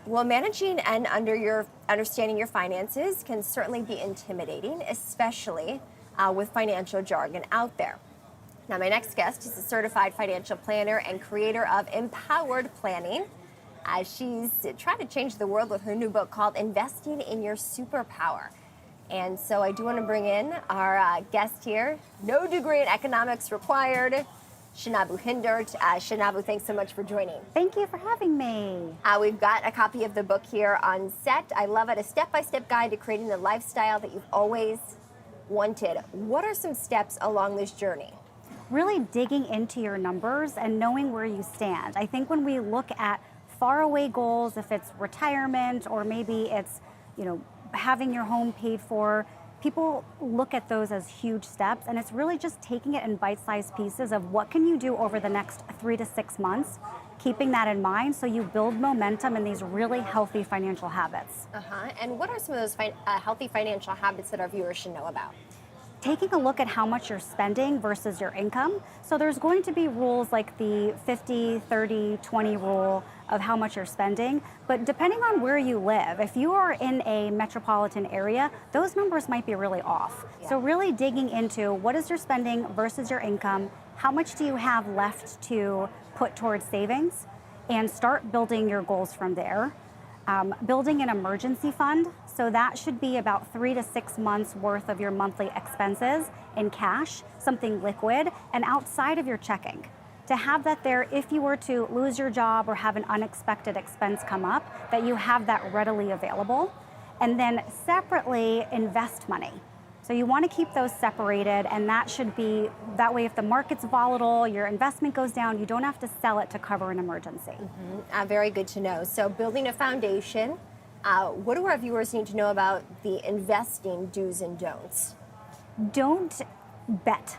Well, managing and understanding your finances can certainly be intimidating, especially with financial jargon out there. Now, my next guest is a certified financial planner and creator of Empowered Planning. She's trying to change the world with her new book called Investing in Your Superpower. And so I do want to bring in our guest here, no degree in economics required, Shinobu Hindert. Shinobu, thanks so much for joining. Thank you for having me. We've got a copy of the book here on set. I love it, a step-by-step guide to creating the lifestyle that you've always wanted. What are some steps along this journey? Really digging into your numbers and knowing where you stand. I think when we look at faraway goals, if it's retirement or maybe it's, having your home paid for, people look at those as huge steps, and it's really just taking it in bite-sized pieces of what can you do over the next 3 to 6 months, keeping that in mind so you build momentum in these really healthy financial habits. And what are some of those healthy financial habits that our viewers should know about? Taking a look at how much you're spending versus your income. So there's going to be rules like the 50, 30, 20 rule of how much you're spending. But depending on where you live, if you are in a metropolitan area, those numbers might be really off. Yeah. So really digging into what is your spending versus your income, how much do you have left to put towards savings, and start building your goals from there. Building an emergency fund, so that should be about 3 to 6 months worth of your monthly expenses in cash, something liquid, and outside of your checking. To have that there, if you were to lose your job or have an unexpected expense come up, that you have that readily available. And then separately, invest money. So you want to keep those separated, and that should be, that way if the market's volatile, your investment goes down, you don't have to sell it to cover an emergency. Very good to know. So building a foundation, what do our viewers need to know about the investing do's and don'ts? Don't bet.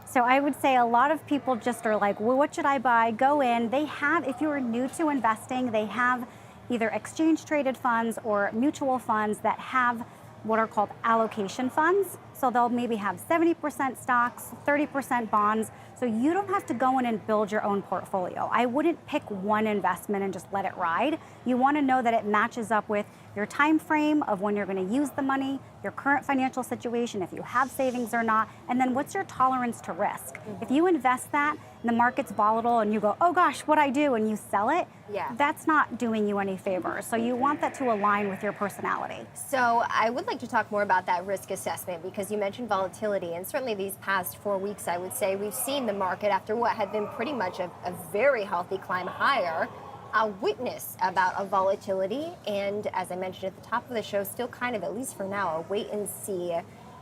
So I would say a lot of people just are like, well, what should I buy? Go in. They have, if you are new to investing, they have either exchange traded funds or mutual funds that have what are called allocation funds. So they'll maybe have 70% stocks, 30% bonds. So you don't have to go in and build your own portfolio. I wouldn't pick one investment and just let it ride. You want to know that it matches up with your time frame of when you're going to use the money, your current financial situation, if you have savings or not, and then what's your tolerance to risk. If you invest that and the market's volatile and you go, oh gosh, what I do, and you sell it, that's not doing you any favors. So you want that to align with your personality. So I would like to talk more about that risk assessment, because you mentioned volatility, and certainly these past 4 weeks, I would say we've seen the market, after what had been pretty much a very healthy climb higher, witness about a volatility, and as I mentioned at the top of the show, still kind of, at least for now, a wait and see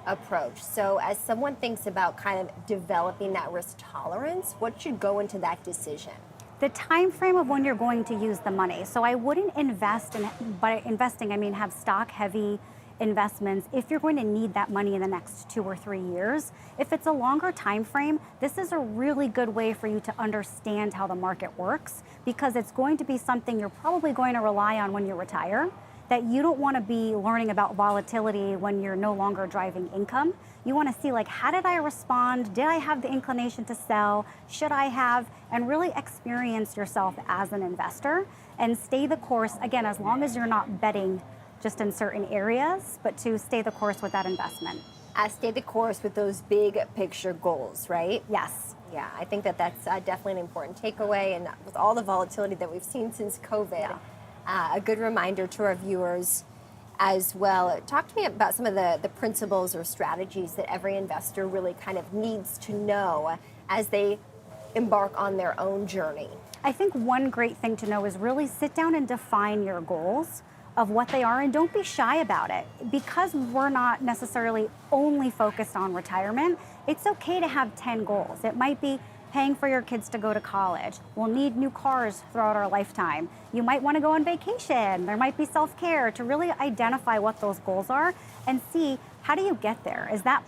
approach. So as someone thinks about kind of developing that risk tolerance, what should go into that decision? The time frame of when you're going to use the money. So I wouldn't invest, by investing I mean have stock heavy investments if you're going to need that money in the next 2 or 3 years. If it's a longer time frame, this is a really good way for you to understand how the market works, because it's going to be something you're probably going to rely on when you retire, that you don't want to be learning about volatility when you're no longer driving income. You want to see, like, how did I respond? Did I have the inclination to sell? Should I have? And really experience yourself as an investor and stay the course, again, as long as you're not betting just in certain areas, but to stay the course with that investment. Stay the course with those big picture goals, right? Yes. Yeah, I think that's definitely an important takeaway, and with all the volatility that we've seen since COVID, a good reminder to our viewers as well. Talk to me about some of the principles or strategies that every investor really kind of needs to know as they embark on their own journey. I think one great thing to know is really sit down and define your goals of what they are, and don't be shy about it. Because we're not necessarily only focused on retirement, it's okay to have 10 goals. It might be paying for your kids to go to college. We'll need new cars throughout our lifetime. You might want to go on vacation. There might be self-care. To really identify what those goals are and see, how do you get there? Is that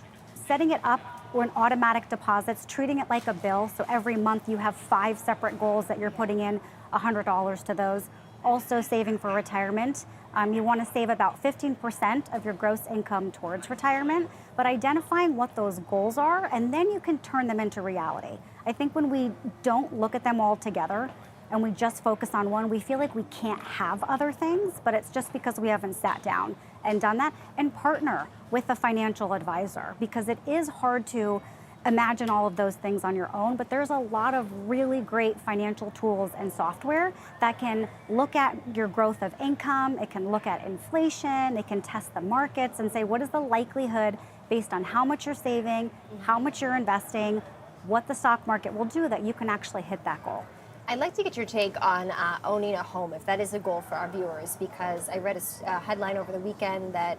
setting it up or an automatic deposits, treating it like a bill, so every month you have 5 separate goals that you're putting in $100 to those? Also saving for retirement. You want to save about 15% of your gross income towards retirement, but identifying what those goals are, and then you can turn them into reality. I think when we don't look at them all together, and we just focus on one, we feel like we can't have other things, but it's just because we haven't sat down and done that. And partner with a financial advisor, because it is hard to imagine all of those things on your own, but there's a lot of really great financial tools and software that can look at your growth of income, it can look at inflation, it can test the markets and say, what is the likelihood based on how much you're saving, how much you're investing, what the stock market will do, that you can actually hit that goal. I'd like to get your take on owning a home, if that is a goal for our viewers, because I read a headline over the weekend that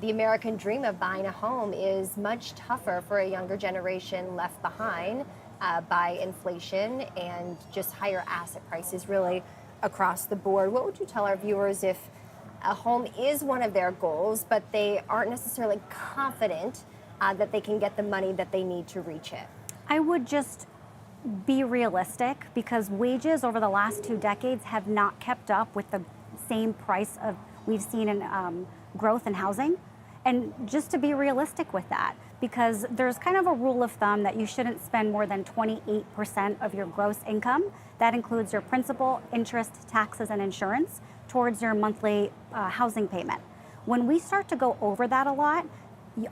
the American dream of buying a home is much tougher for a younger generation left behind by inflation and just higher asset prices really across the board. What would you tell our viewers if a home is one of their goals, but they aren't necessarily confident that they can get the money that they need to reach it? I would just be realistic, because wages over the last 2 decades have not kept up with the same price of we've seen in growth in housing. And just to be realistic with that, because there's kind of a rule of thumb that you shouldn't spend more than 28% of your gross income. That includes your principal, interest, taxes, and insurance towards your monthly housing payment. When we start to go over that a lot,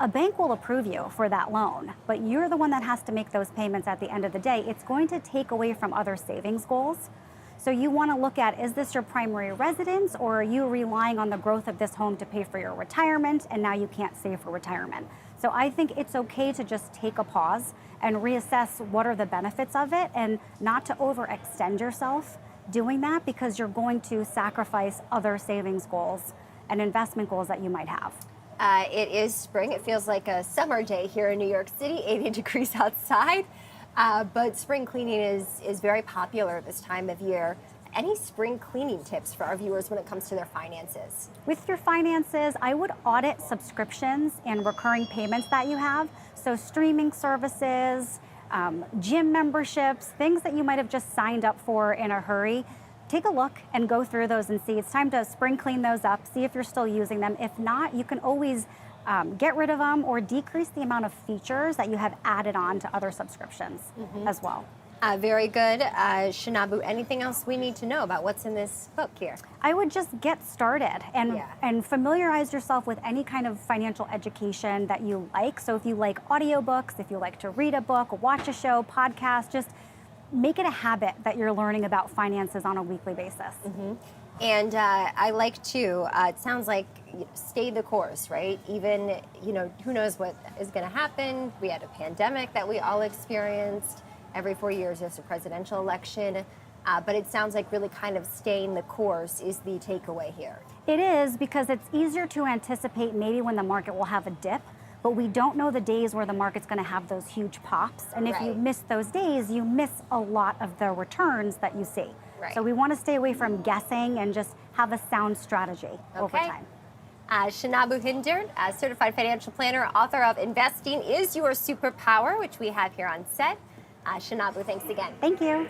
a bank will approve you for that loan, but you're the one that has to make those payments at the end of the day. It's going to take away from other savings goals. So you want to look at, is this your primary residence, or are you relying on the growth of this home to pay for your retirement, and now you can't save for retirement? So I think it's okay to just take a pause and reassess what are the benefits of it, and not to overextend yourself doing that, because you're going to sacrifice other savings goals and investment goals that you might have. It is spring. It feels like a summer day here in New York City, 80 degrees outside. But spring cleaning is very popular this time of year. Any spring cleaning tips for our viewers when it comes to their finances? With your finances, I would audit subscriptions and recurring payments that you have. So streaming services, gym memberships, things that you might have just signed up for in a hurry. Take a look and go through those and see. It's time to spring clean those up, see if you're still using them. If not, you can always get rid of them or decrease the amount of features that you have added on to other subscriptions as well. Very good. Shinobu, anything else we need to know about what's in this book here? I would just get started and familiarize yourself with any kind of financial education that you like. So if you like audiobooks, if you like to read a book, watch a show, podcast, just make it a habit that you're learning about finances on a weekly basis. And I like to, it sounds like stay the course, right? Even, who knows what is going to happen. We had a pandemic that we all experienced. Every 4 years there's a presidential election. But it sounds like really kind of staying the course is the takeaway here. It is, because it's easier to anticipate maybe when the market will have a dip, but we don't know the days where the market's going to have those huge pops. And if you miss those days, you miss a lot of the returns that you see. So we want to stay away from guessing and just have a sound strategy over time. Shinobu Hindert, a certified financial planner, author of Investing Is Your Superpower, which we have here on set. Shinobu, thanks again. Thank you.